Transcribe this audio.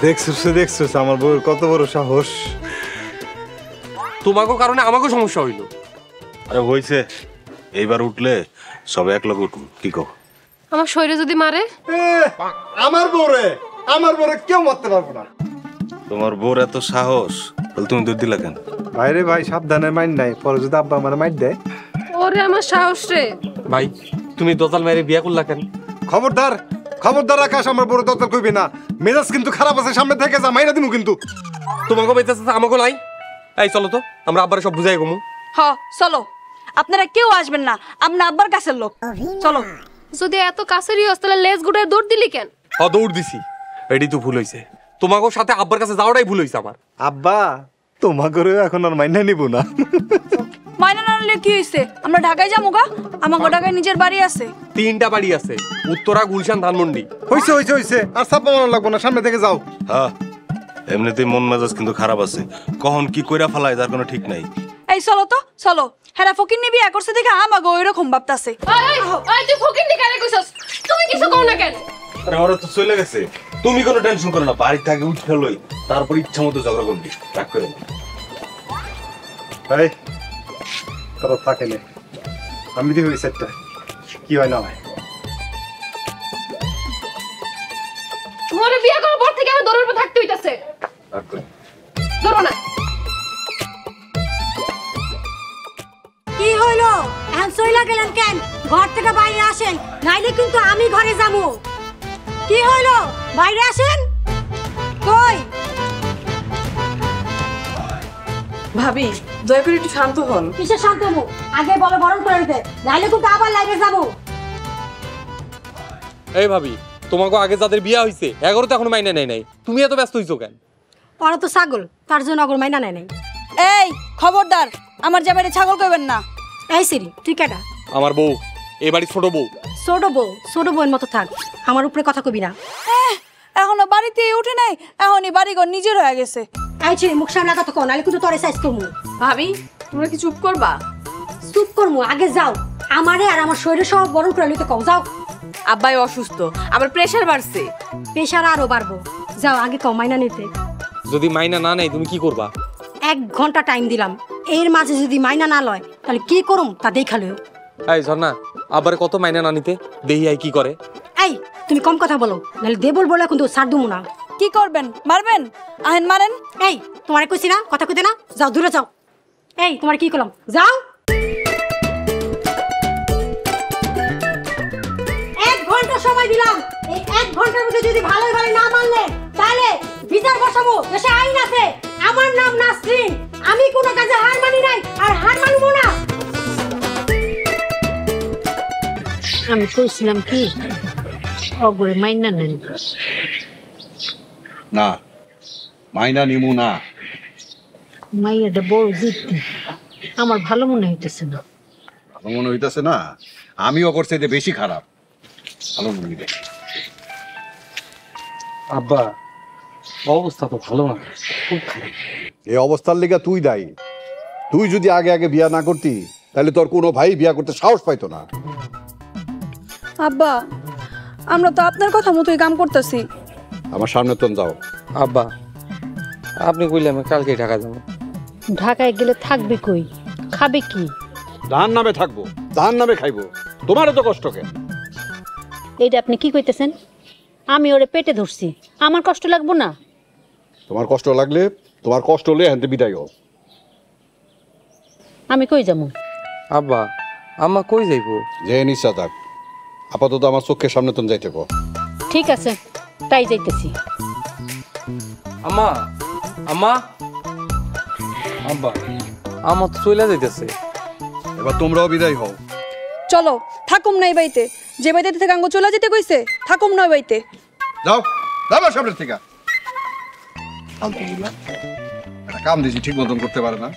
দেখছিস আমার বউয়ের কত বড় সাহস। তোমাকে কারণে আমাকেও সমস্যা হইল। আরে হইছে, এইবার উঠলে সবে এক লগে উঠুন, কি কও? আমার শরীরে যদি মারে? আমার বউরে কেউ মারতে পারবো না। তোমার বউর এত সাহস, তাহলে তুমি দৌড় দিলা কেন? ভাইরে ভাই, সাবধানে মাইন নাই, পরে যদি আব্বা আমার মাইর দেয়। ওরে আমার সাহস রে। ভাই তুমি দোতাল মেরে বিয়া করলা কেন? খবরদার আকাশ, আমার বড় দরকার কইবি না। মেজাজ কিন্তু খারাপ আছে, সামনে থেকে যা, মাইরা দিমু কিন্তু। তোমাকে বেঁচেছে আমাকে নাই। এই চলো তো, আমরা আব্বারে সব বুঝাই গমু। হ চলো, আপনারা কেউ আসবেন না, আমরা আব্বার কাছের লোক। চলো। যদি এত কাছেরই হস তাহলে লেজ গুড়ে দৌড় দিলি কেন? দৌড় দিছি, এটাই তো ভুল হইছে। তোমাকেও সাথে আব্বার কাছে যাওয়াটাই ভুল হইছে আমার। আব্বা তোমাকে এখন আর মাইনা নিব না। মাইনা না নিলে কি হইছে? আমরা ঢাকায় যাবো গা, আমাকে ঢাকায় নিজের বাড়ি আছে। 3টা বাড়ি আছে, উত্তরা, গুলশান, ধানমন্ডি। হইছে আর চাপা মারা লাগবো না, সামনে থেকে যাও। হ্যাঁ, এমনিতেই মন মেজাজ কিন্তু খারাপ আছে, কখন কি কইরা ফেলায় তার কোনো ঠিক নাই। এই চলো তো চলো, হেরা ফকির নিবি করছে দেখে আমাকে ওইরকম ভাবতাছে। তুই ফকির নি কেন কইছস? তুমি কিছু কও না কেন? আরে ওরা তো চলে গেছে, তুমি কোনো টেনশন করো না, বাড়ি থেকে উঠে লই, তারপর ইচ্ছা মতো ঝগড়া করবি, রাগ করে না। এই তোরা থাকে নে, আমি দিই ওই সেটটা কি হয় না হয়। তোমার বিয়ে করার পর থেকে আমি দৌড়ের উপর থাকতে হইতাছে। রাগ করে ধরো না। কি হইলো? এখন চইলা গেলেন কেন? ঘর থেকে বাইরে আসেন, নাইলে কিন্তু আমি ঘরে যাবো। কি হইলো? বাইরে আসেন। কই? ভাবি দয়া করে একটু শান্ত হন। কিসের শান্ত হবো? আগে বলো বরণ করে নিতে, নাইলে কিন্তু আবার লাইভে যাবো। এই ভাবি, তোমাকে আগে যাদের বিয়া হইছে 11 তো এখনো মাইনা নেয় নাই, তুমি এত ব্যস্ত হইছো কেন? ওরা তো ছাগল, তার জন্য অগর মাইনা নেয় নাই। এই খবরদার, আমার জামাইরে ছাগল কইবেন না। এই সিরি, তুই কেডা? আমার বউ, এই বাড়ির ছোট বউ। ছোট বউয়ের মতো থাক, আমার উপরে কথা কবি না। এখনো বাড়িতে উঠে নাই, এখনই বাড়িঘর নিজের হয়ে গেছে। এই ছিরি, মুখ সামলা কথা কো, নাইলে কিন্তু তোরে সাইজ করমু। ভাবি তোমরা কি চুপ করবা? চুপ করমু, আগে যাও আমারে আর আমার শরীরে সব বরণ করে লইতে কও। যাও। আব্বাই অসুস্থ, আবার প্রেসার বাড়ছে। প্রেশার আরো বাড়বো, যাও আগে কও মাইনা নিতে। যদি মাইনা না নেয় তুমি কি করবা? 1 ঘন্টা টাইম দিলাম, এর মাঝে যদি মাইনা না লয় তাহলে কি করুম তা দেখালো। এই ঝর্ণা, আবার কত মাইনা না নিতে দেহি আই কি করে? এই তুমি কম কথা বলো, নাহলে দেবল বলে কিন্তু ছাড় দুমু না। কি করবেন? মারবেন? আহেন মারেন। এই তোমারে কইছি না কথা কইতে না, যাও দূরে যাও। এই তোমার কি কইলাম, যাও। 1 ঘন্টা সময় দিলাম, এই 1 ঘন্টার মধ্যে যদি ভালোই ভালো না মানলে তাহলে বিচার বসাবো। দেশে আইন আছে, আমার নাম নাসরিন, আমি কোনো কাজে হার মানি নাই আর হার মানবো না। আমি কইছিলাম কি অগরে মাইনা নেন না, মাইনা নিমু না। মাইয়াটা বড় জিদ্দি, আমার ভালো মনে হইতেছে না। ভালো মনে হইতেছে না? আমিও করছে যে বেশি খারাপ। ভালো মনে হইতে আব্বা অবস্থা তো ভালো না, খুব খারাপ। এই অবস্থার লিগা তুই দায়ী। তুই যদি আগে আগে বিয়া না করতি তাহলে তোর কোনো ভাই বিয়া করতে সাহস পাইতো না। আব্বা আমরা তো আপনার কথা মতোই কাম করতেছি। আমার সামনে তো যাও। আব্বা আপনি কইলে আমি কালকেই ঢাকা যাবো। ঢাকায় গেলে থাকবে কই, খাবে কি? ধান নামে থাকবো, ধান নামে খাইবো, তোমারও তো কষ্ট কেন? এইটা আপনি কি কইতেছেন? আমি ওরে পেটে ধরছি, আমার কষ্ট লাগবো না? তোমার কষ্ট লাগলে তোমার কষ্ট হলে এখান থেকে বিদায় হও। আমি কই যাবো? আব্বা আম্মা কই যাইবো? যে নিশ্চয় থাক, আপাতত আমার চোখের সামনে তো যাইতে কো। ঠিক আছে, তাই যাইতেছি। আম্মা আম্মা আব্বা আমার তো চলে যাইতেছে। এবার তোমরাও বিদায় হও। চলো, থাকুম না এই বাড়িতে। যে বাড়িতে থেকে আঙ্গ চলে যেতে কইছে, থাকুম না ওই বাড়িতে। যাও, যাও সামনের থেকে। কাম দিয়েছি ঠিক মতন করতে পারে না।